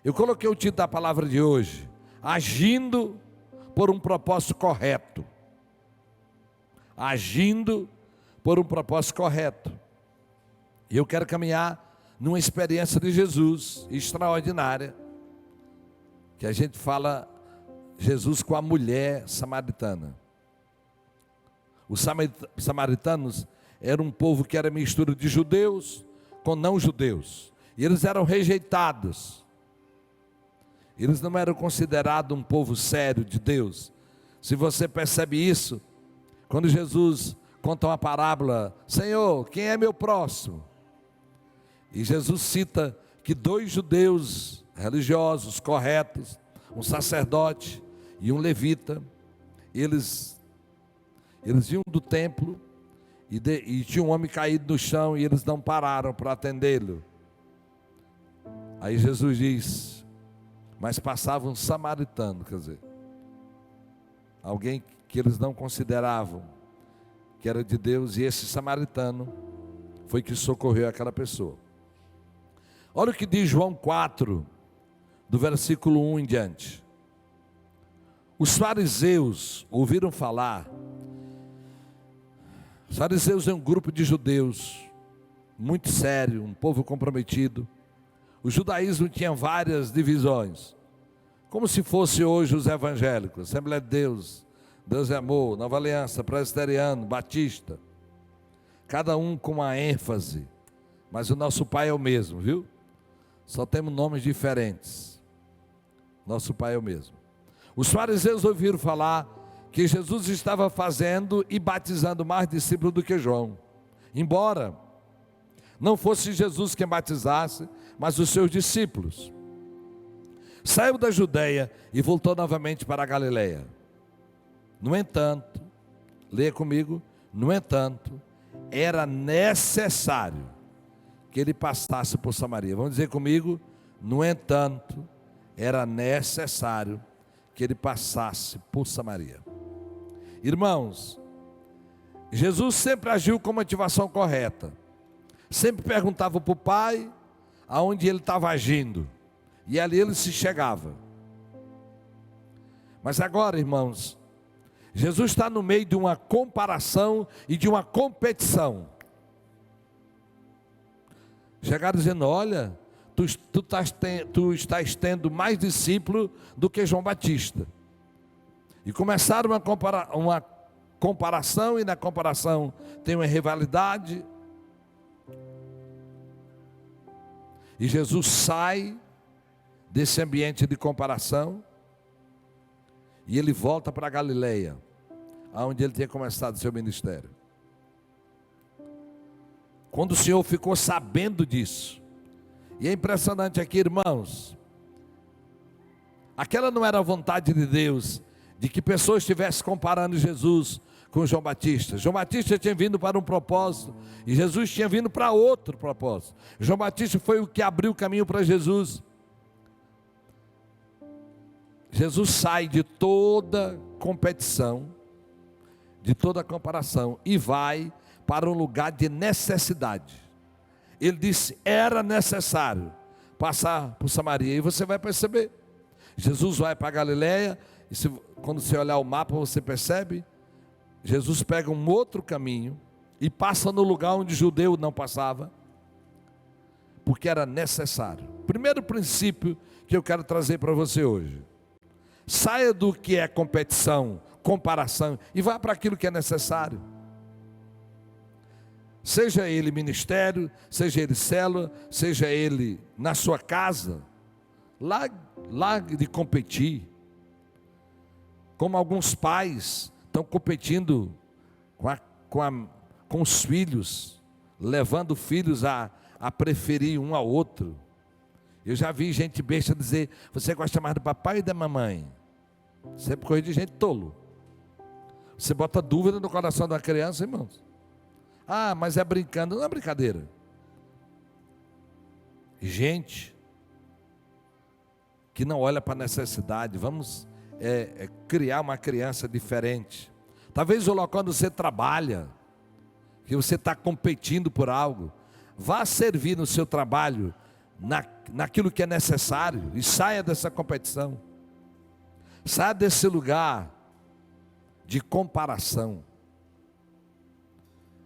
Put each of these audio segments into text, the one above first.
Eu coloquei o título da palavra de hoje: agindo por um propósito correto. Agindo por um propósito correto. E eu quero caminhar numa experiência de Jesus extraordinária, que a gente fala Jesus com a mulher samaritana. Os samaritanos eram um povo que era mistura de judeus com não judeus, e eles eram rejeitados. Eles não eram considerados um povo sério de Deus. Se você percebe isso, quando Jesus conta uma parábola: Senhor, quem é meu próximo? E Jesus cita que 2 judeus religiosos, corretos, um sacerdote e um levita, eles vinham do templo e tinha um homem caído no chão e eles não pararam para atendê-lo. Aí Jesus diz: mas passava um samaritano, quer dizer, alguém que eles não consideravam que era de Deus, e esse samaritano foi que socorreu aquela pessoa. Olha o que diz João 4, do versículo 1 em diante. Os fariseus ouviram falar. Os fariseus é um grupo de judeus muito sério, um povo comprometido. O judaísmo tinha várias divisões, como se fosse hoje os evangélicos: Assembleia de Deus, Deus é Amor, Nova Aliança, Presbiteriano, Batista. Cada um com uma ênfase, mas o nosso Pai é o mesmo, viu? Só temos nomes diferentes. Nosso Pai é o mesmo. Os fariseus ouviram falar que Jesus estava fazendo e batizando mais discípulos do que João, embora não fosse Jesus quem batizasse, mas os seus discípulos. Saiu da Judeia e voltou novamente para a Galileia. No entanto, leia comigo, no entanto, era necessário que ele passasse por Samaria. Vamos dizer comigo: no entanto, era necessário que ele passasse por Samaria. Irmãos, Jesus sempre agiu com motivação correta. Sempre perguntava para o Pai aonde ele estava agindo, e ali ele se chegava. Mas agora, irmãos, Jesus está no meio de uma comparação e de uma competição. Chegaram dizendo: olha, tu estás tendo mais discípulos do que João Batista. E começaram uma comparação, e na comparação tem uma rivalidade. E Jesus sai desse ambiente de comparação e ele volta para a Galileia, onde ele tinha começado seu ministério. Quando o Senhor ficou sabendo disso, e é impressionante aqui, irmãos, aquela não era a vontade de Deus, de que pessoas estivessem comparando Jesus com João Batista. João Batista tinha vindo para um propósito, e Jesus tinha vindo para outro propósito. João Batista foi o que abriu o caminho para Jesus. Jesus sai de toda competição, de toda comparação, e vai para um lugar de necessidade. Ele disse: era necessário passar por Samaria. E você vai perceber, Jesus vai para a Galileia, e quando você olhar o mapa, você percebe, Jesus pega um outro caminho e passa no lugar onde o judeu não passava, porque era necessário. Primeiro princípio que eu quero trazer para você hoje: saia do que é competição, comparação, e vá para aquilo que é necessário. Seja ele ministério, seja ele célula, seja ele na sua casa. Largue de competir, como alguns pais estão competindo com os filhos, levando filhos a preferir um ao outro. Eu já vi gente besta dizer: você gosta mais do papai e da mamãe? Sempre coisa de gente tolo. Você bota dúvida no coração de uma criança, irmãos. Ah, mas é brincando. Não é brincadeira. Gente que não olha para a necessidade. Vamos criar uma criança diferente. Talvez o local onde você trabalha, que você está competindo por algo, vá servir no seu trabalho naquilo que é necessário e saia dessa competição. Saia desse lugar de comparação.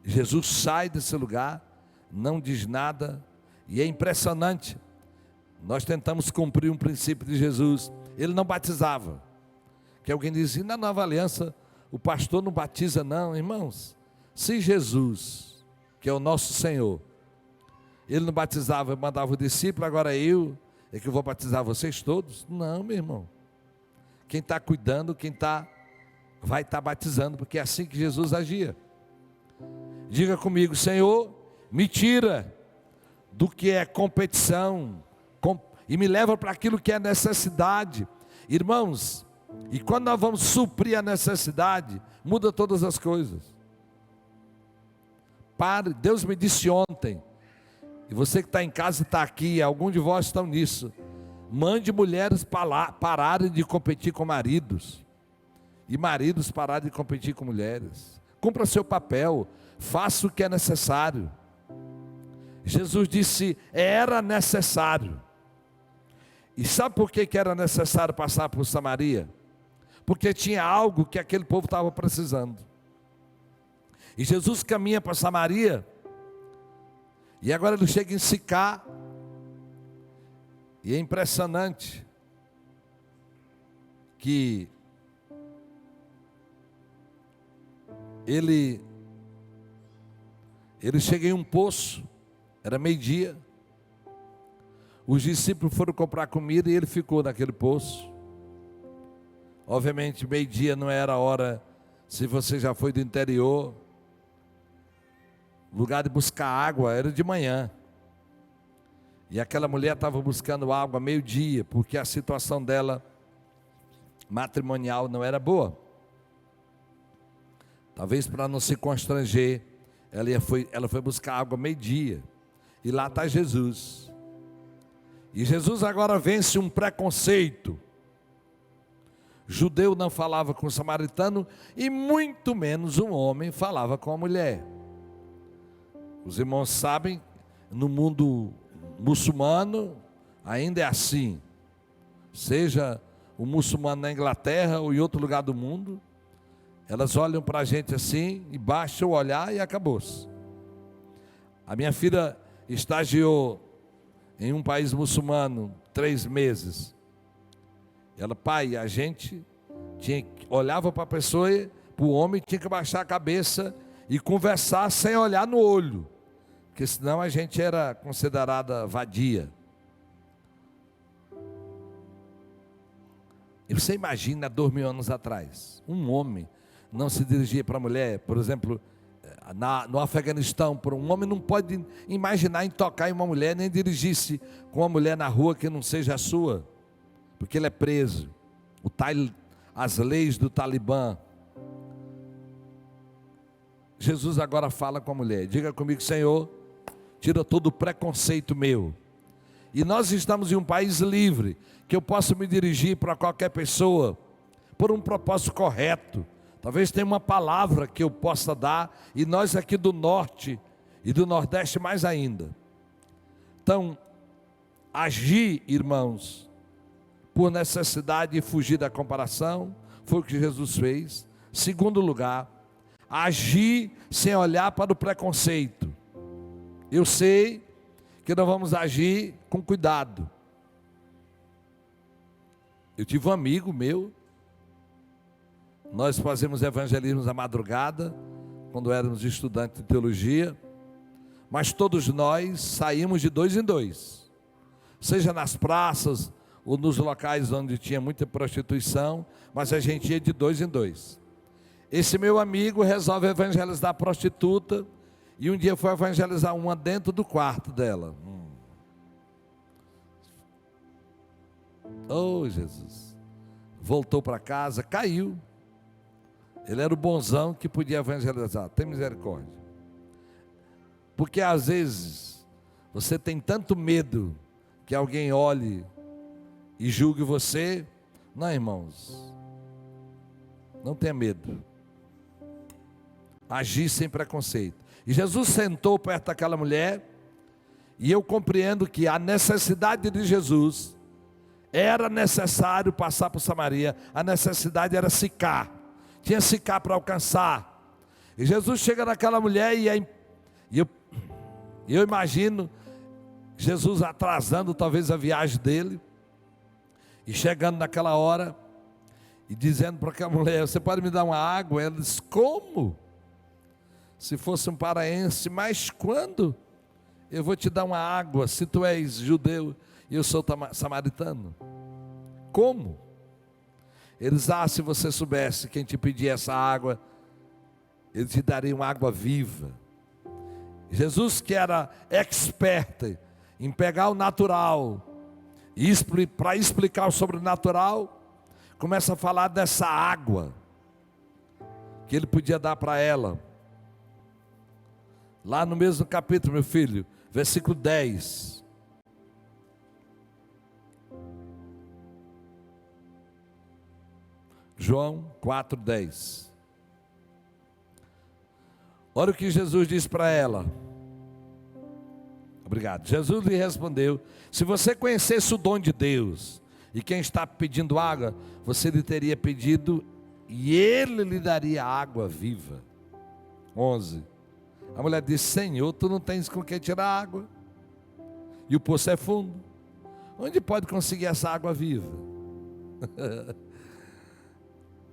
Jesus sai desse lugar, não diz nada, e é impressionante. Nós tentamos cumprir um princípio de Jesus. Ele não batizava. Que alguém dizia, na nova aliança, o pastor não batiza não, irmãos. Se Jesus, que é o nosso Senhor, ele não batizava, mandava o discípulo, agora é que vou batizar vocês todos? Não, meu irmão. Quem está cuidando, vai estar batizando, porque é assim que Jesus agia. Diga comigo, Senhor, me tira do que é competição e me leva para aquilo que é necessidade. Irmãos, e quando nós vamos suprir a necessidade, muda todas as coisas. Pare, Deus me disse ontem, e você que está em casa e está aqui, alguns de vós estão nisso, mande mulheres pararem de competir com maridos, e maridos pararem de competir com mulheres. Cumpra seu papel, faça o que é necessário. Jesus disse, era necessário. E sabe por que era necessário passar por Samaria? Porque tinha algo que aquele povo estava precisando. E Jesus caminha para Samaria, e agora ele chega em Sicá, e é impressionante que ele chega em um poço, era meio-dia, os discípulos foram comprar comida e ele ficou naquele poço. Obviamente meio-dia não era a hora, se você já foi do interior, lugar de buscar água era de manhã. E aquela mulher estava buscando água meio-dia, porque a situação dela matrimonial não era boa. Talvez para não se constranger, ela foi buscar água meio-dia. E lá está Jesus. E Jesus agora vence um preconceito. Judeu não falava com o samaritano, e muito menos um homem falava com a mulher. Os irmãos sabem, no mundo muçulmano ainda é assim. Seja o muçulmano na Inglaterra ou em outro lugar do mundo, elas olham para a gente assim, e baixa o olhar e acabou-se. A minha filha estagiou em um país muçulmano 3 meses. Ela, pai, a gente olhava para a pessoa, para o homem, tinha que baixar a cabeça e conversar sem olhar no olho, porque senão a gente era considerada vadia. E você imagina 2000 anos atrás, um homem não se dirigia para a mulher, por exemplo, no Afeganistão, um homem não pode imaginar em tocar em uma mulher, nem dirigir-se com uma mulher na rua que não seja a sua, porque ele é preso. As leis do Talibã. Jesus agora fala com a mulher, diga comigo, Senhor, tira todo o preconceito meu. E nós estamos em um país livre, que eu posso me dirigir para qualquer pessoa, por um propósito correto. Talvez tenha uma palavra que eu possa dar, e nós aqui do norte e do nordeste mais ainda. Então, agir, irmãos, por necessidade e fugir da comparação, foi o que Jesus fez. Segundo lugar, agir sem olhar para o preconceito. Eu sei que nós vamos agir com cuidado. Eu tive um amigo meu, nós fazemos evangelismo à madrugada, quando éramos estudantes de teologia, mas todos nós saímos de 2 em 2, seja nas praças ou nos locais onde tinha muita prostituição, mas a gente ia de 2 em 2. Esse meu amigo resolve evangelizar a prostituta, e um dia foi evangelizar uma dentro do quarto dela. Oh, Jesus. Voltou para casa, caiu. Ele era o bonzão que podia evangelizar. Tem misericórdia. Porque às vezes você tem tanto medo que alguém olhe e julgue você. Não, irmãos, não tenha medo. Agir sem preconceito. E Jesus sentou perto daquela mulher, E eu compreendo que a necessidade de Jesus era necessário passar por Samaria. A necessidade era Sicar. Tinha Sicar para alcançar. E Jesus chega naquela mulher e eu imagino Jesus atrasando talvez a viagem dele. E chegando naquela hora e dizendo para aquela mulher: você pode me dar uma água? Ela diz: como? Se fosse um paraense, mas quando eu vou te dar uma água, se tu és judeu e eu sou samaritano? Como? Eles: se você soubesse quem te pedir essa água, ele te daria uma água viva. Jesus, que era expert em pegar o natural e para explicar o sobrenatural, começa a falar dessa água que ele podia dar para ela. Lá no mesmo capítulo, meu filho, versículo 10. João 4:10. Olha o que Jesus disse para ela. Obrigado. Jesus lhe respondeu: se você conhecesse o dom de Deus e quem está pedindo água, você lhe teria pedido e ele lhe daria água viva. 11. A mulher disse: Senhor, tu não tens com que tirar água, e o poço é fundo. Onde pode conseguir essa água viva?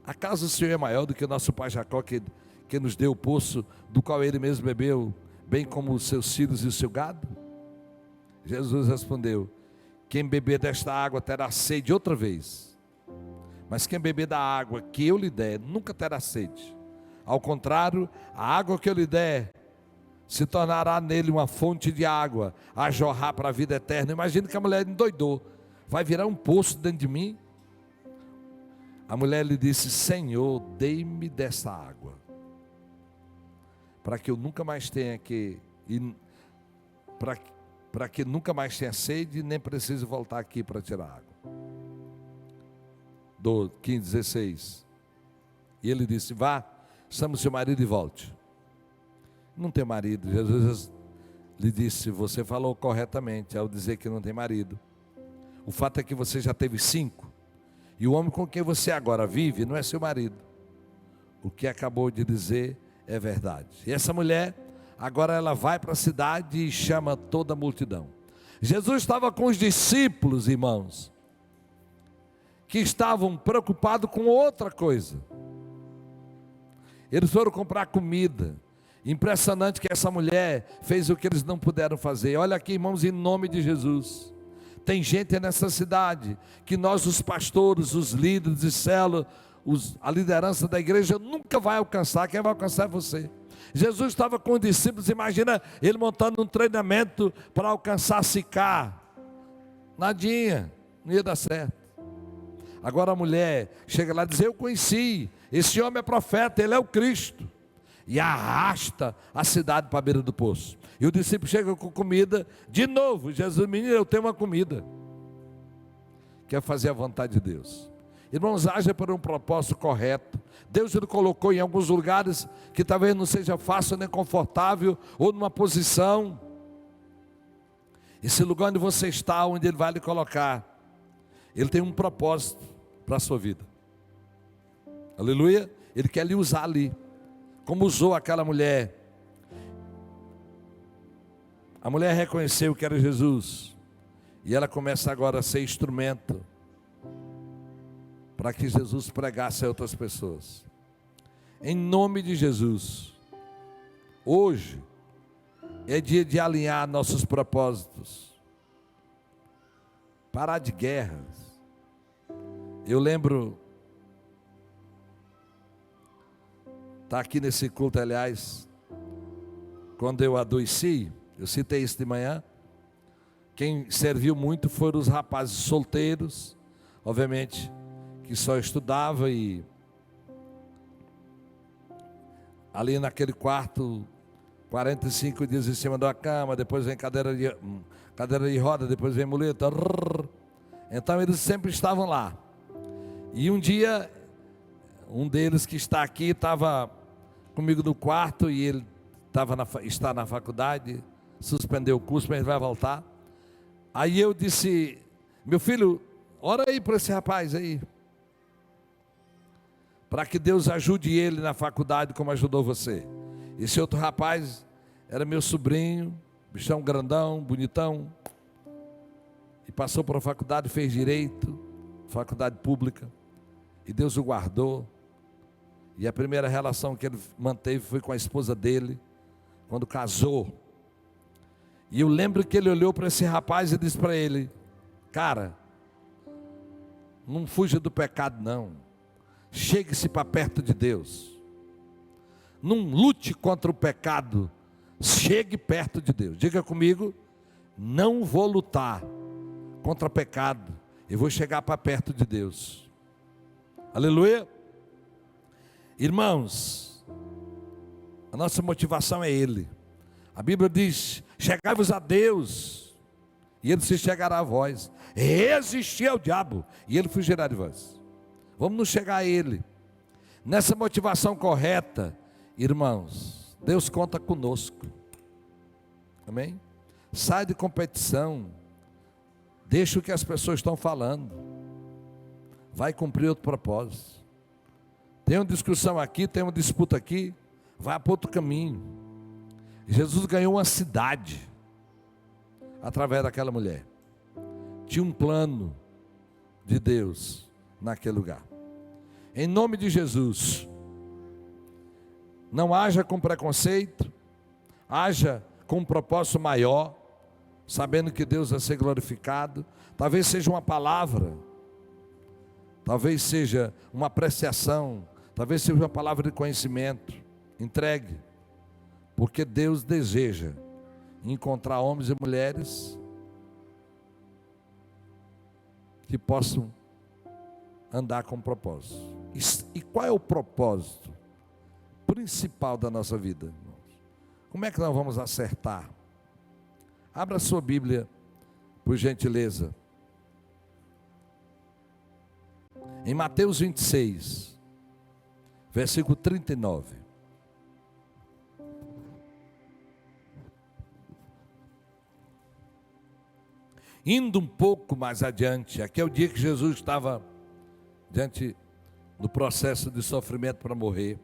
Acaso o Senhor é maior do que o nosso pai Jacó, que nos deu o poço do qual ele mesmo bebeu, bem como os seus filhos e o seu gado? Jesus respondeu: quem beber desta água terá sede outra vez, mas quem beber da água que eu lhe der nunca terá sede. Ao contrário, a água que eu lhe der se tornará nele uma fonte de água a jorrar para a vida eterna. Imagina que a mulher endoidou: vai virar um poço dentro de mim? A mulher lhe disse: Senhor, dê-me dessa água, para que eu nunca mais tenha para que nunca mais tenha sede, nem precise voltar aqui para tirar água. 15, 16. E ele disse: vá, chame seu marido e volte. Não tem marido. Jesus lhe disse: você falou corretamente ao dizer que não tem marido. O fato é que você já teve 5, e o homem com quem você agora vive não é seu marido. O que acabou de dizer é verdade. E essa mulher, agora ela vai para a cidade e chama toda a multidão. Jesus estava com os discípulos, irmãos, que estavam preocupados com outra coisa. Eles foram comprar comida. Impressionante que essa mulher fez o que eles não puderam fazer. Olha aqui, irmãos, em nome de Jesus. Tem gente nessa cidade que nós, os pastores, os líderes de célula, a liderança da igreja nunca vai alcançar. Quem vai alcançar é você. Jesus estava com os discípulos, imagina ele montando um treinamento para alcançar Sicar. Nadinha, não ia dar certo. Agora a mulher chega lá e diz: eu conheci, esse homem é profeta, ele é o Cristo. E arrasta a cidade para a beira do poço. E o discípulo chega com comida. De novo, Jesus: menino, eu tenho uma comida. Quer fazer a vontade de Deus. Irmãos, haja por um propósito correto. Deus ele colocou em alguns lugares que talvez não seja fácil nem confortável, ou numa posição. Esse lugar onde você está, onde Ele vai lhe colocar, Ele tem um propósito para a sua vida. Aleluia. Ele quer lhe usar ali, como usou aquela mulher. A mulher reconheceu que era Jesus, e ela começa agora a ser instrumento para que Jesus pregasse a outras pessoas. Em nome de Jesus, hoje é dia de alinhar nossos propósitos, parar de guerras. Eu lembro, está aqui nesse culto, aliás, quando eu adoeci, eu citei isso de manhã. Quem serviu muito foram os rapazes solteiros, obviamente, que só estudava, e ali naquele quarto, 45 dias em cima da cama, depois vem cadeira de roda, depois vem muleta. Então eles sempre estavam lá. E um dia, um deles que está aqui, estava comigo no quarto, e ele está na faculdade, suspendeu o curso, mas ele vai voltar. Aí eu disse: meu filho, ora aí para esse rapaz aí, para que Deus ajude ele na faculdade como ajudou você. Esse outro rapaz era meu sobrinho, bichão grandão, bonitão, e passou para a faculdade, fez direito, faculdade pública, e Deus o guardou. E a primeira relação que ele manteve foi com a esposa dele, quando casou. E eu lembro que ele olhou para esse rapaz e disse para ele: cara, não fuja do pecado não, chegue-se para perto de Deus, não lute contra o pecado, chegue perto de Deus. Diga comigo: não vou lutar contra o pecado, eu vou chegar para perto de Deus. Aleluia. Irmãos, a nossa motivação é Ele. A Bíblia diz: chegai-vos a Deus, e Ele se chegará a vós. Resistir ao diabo, e Ele fugirá de vós. Vamos nos chegar a Ele. Nessa motivação correta, irmãos, Deus conta conosco. Amém? Sai de competição. Deixa o que as pessoas estão falando. Vai cumprir outro propósito. Tem uma discussão aqui, tem uma disputa aqui, vai para outro caminho. Jesus ganhou uma cidade através daquela mulher. Tinha um plano de Deus naquele lugar. Em nome de Jesus, não haja com preconceito, haja com um propósito maior, sabendo que Deus vai ser glorificado. Talvez seja uma palavra, talvez seja uma apreciação, talvez seja uma palavra de conhecimento. Entregue, porque Deus deseja encontrar homens e mulheres que possam andar com propósito. E qual é o propósito principal da nossa vida, irmãos? Como é que nós vamos acertar? Abra a sua Bíblia, por gentileza, em Mateus 26, versículo 39. Indo um pouco mais adiante, aqui é o dia que Jesus estava diante do processo de sofrimento para morrer.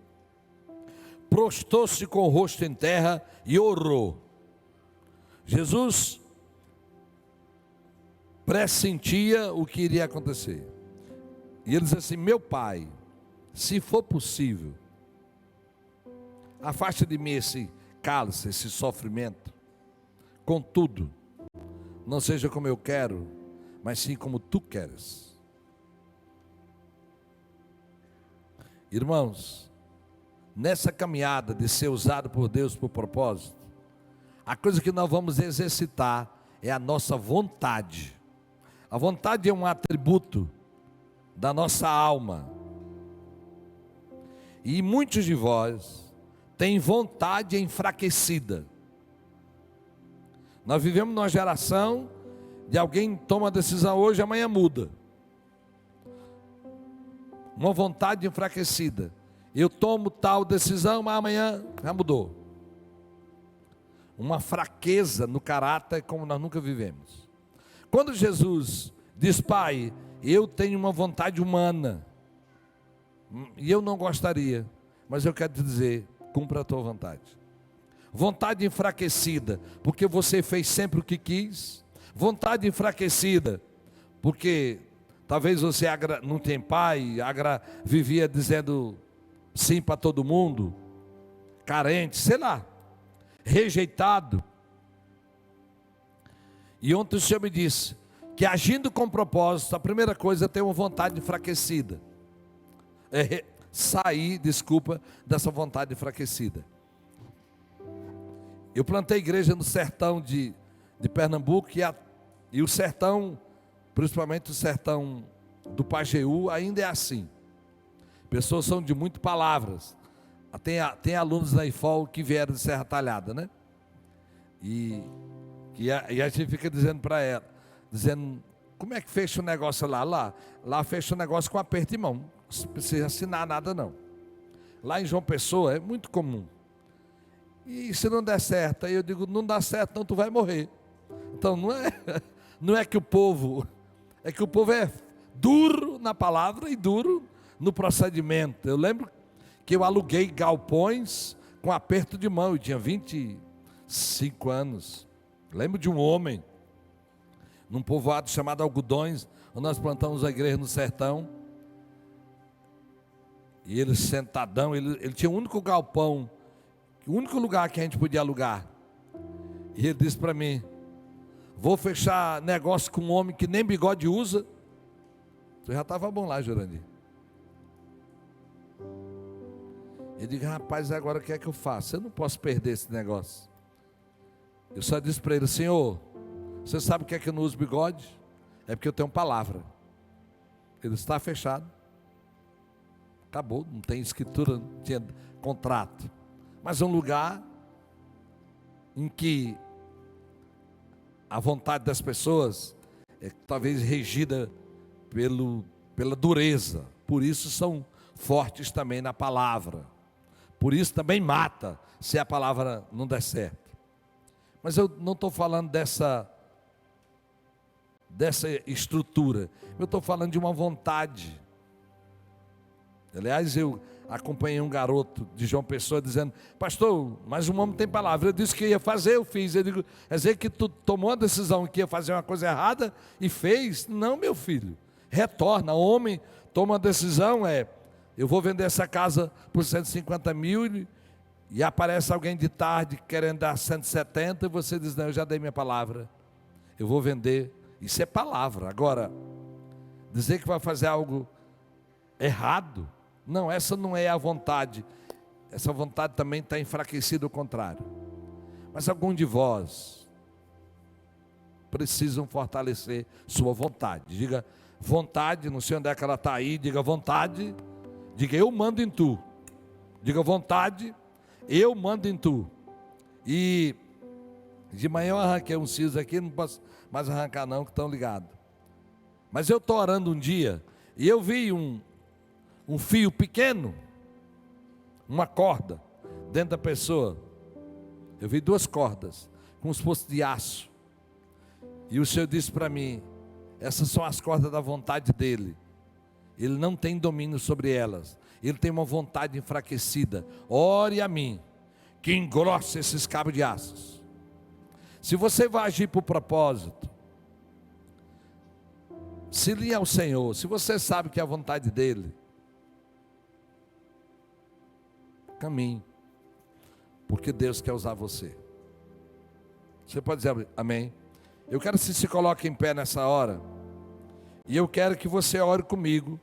Prostou-se com o rosto em terra e orou. Jesus pressentia o que iria acontecer. E ele diz assim: meu Pai, se for possível, afaste de mim esse cálice, esse sofrimento. Contudo, não seja como eu quero, mas sim como tu queres. Irmãos, nessa caminhada de ser usado por Deus por propósito, a coisa que nós vamos exercitar é a nossa vontade. A vontade é um atributo da nossa alma. E muitos de vós têm vontade enfraquecida. Nós vivemos numa geração de alguém toma a decisão hoje, amanhã muda. Uma vontade enfraquecida. Eu tomo tal decisão, mas amanhã já mudou. Uma fraqueza no caráter como nós nunca vivemos. Quando Jesus diz: Pai, eu tenho uma vontade humana, e eu não gostaria, mas eu quero te dizer, cumpra a tua vontade. Vontade enfraquecida, porque você fez sempre o que quis. Vontade enfraquecida, porque talvez você não tem pai, vivia dizendo sim para todo mundo, carente, sei lá, rejeitado. E ontem o Senhor me disse que agindo com propósito, a primeira coisa é ter uma vontade enfraquecida. Sair dessa vontade enfraquecida. Eu plantei igreja no sertão de Pernambuco, e o sertão, principalmente o sertão do Pajeú, ainda é assim. Pessoas são de muitas palavras. Tem alunos da IFOL que vieram de Serra Talhada, né? E a gente fica dizendo para ela, dizendo: como é que fecha o negócio lá? Lá fecha o negócio com aperto de mão, não precisa assinar nada não. Lá em João Pessoa é muito comum. E se não der certo? Aí eu digo, não dá certo, então tu vai morrer. Então não é que o povo, é que o povo é duro na palavra e duro no procedimento. Eu lembro que eu aluguei galpões com aperto de mão, eu tinha 25 anos. Lembro de um homem, num povoado chamado Algodões, onde nós plantamos a igreja no sertão. E ele sentadão, ele tinha o único galpão, o único lugar que a gente podia alugar. E ele disse para mim, vou fechar negócio com um homem que nem bigode usa. Você já estava bom lá, Jurandir. Eu digo, rapaz, agora o que é que eu faço? Eu não posso perder esse negócio. Eu só disse para ele, Senhor, você sabe o que é que eu não uso bigode? É porque eu tenho palavra. Ele está fechado. Acabou, não tem escritura, não tinha contrato. Mas é um lugar em que a vontade das pessoas é talvez regida pela dureza. Por isso são fortes também na palavra. Por isso também mata, se a palavra não der certo. Mas eu não estou falando dessa estrutura. Eu estou falando de uma vontade. Aliás, eu acompanhei um garoto de João Pessoa dizendo, pastor, mas um homem tem palavra. Eu disse que ia fazer, eu fiz. Eu digo, quer dizer que tu tomou a decisão que ia fazer uma coisa errada e fez? Não, meu filho. Retorna. O homem toma a decisão, eu vou vender essa casa por 150 mil e aparece alguém de tarde querendo dar 170 e você diz, não, eu já dei minha palavra. Eu vou vender. Isso é palavra. Agora, dizer que vai fazer algo errado, não, essa não é a vontade. Essa vontade também está enfraquecida ao contrário. Mas algum de vós precisam fortalecer sua vontade. Diga vontade, não sei onde é que ela está aí, diga vontade, diga eu mando em tu. Diga vontade, eu mando em tu. E de manhã eu arranquei um siso aqui, não posso mais arrancar não, que estão ligados. Mas eu estou orando um dia, e eu vi um fio pequeno, uma corda, dentro da pessoa. Eu vi 2 cordas, com os postos de aço. E o Senhor disse para mim, essas são as cordas da vontade dele. Ele não tem domínio sobre elas. Ele tem uma vontade enfraquecida. Ore a mim, que engrosse esses cabos de aços. Se você vai agir por propósito, se ligue ao Senhor, se você sabe que é a vontade dele, caminhe, porque Deus quer usar você. Você pode dizer amém? Eu quero que você se coloque em pé nessa hora, e eu quero que você ore comigo,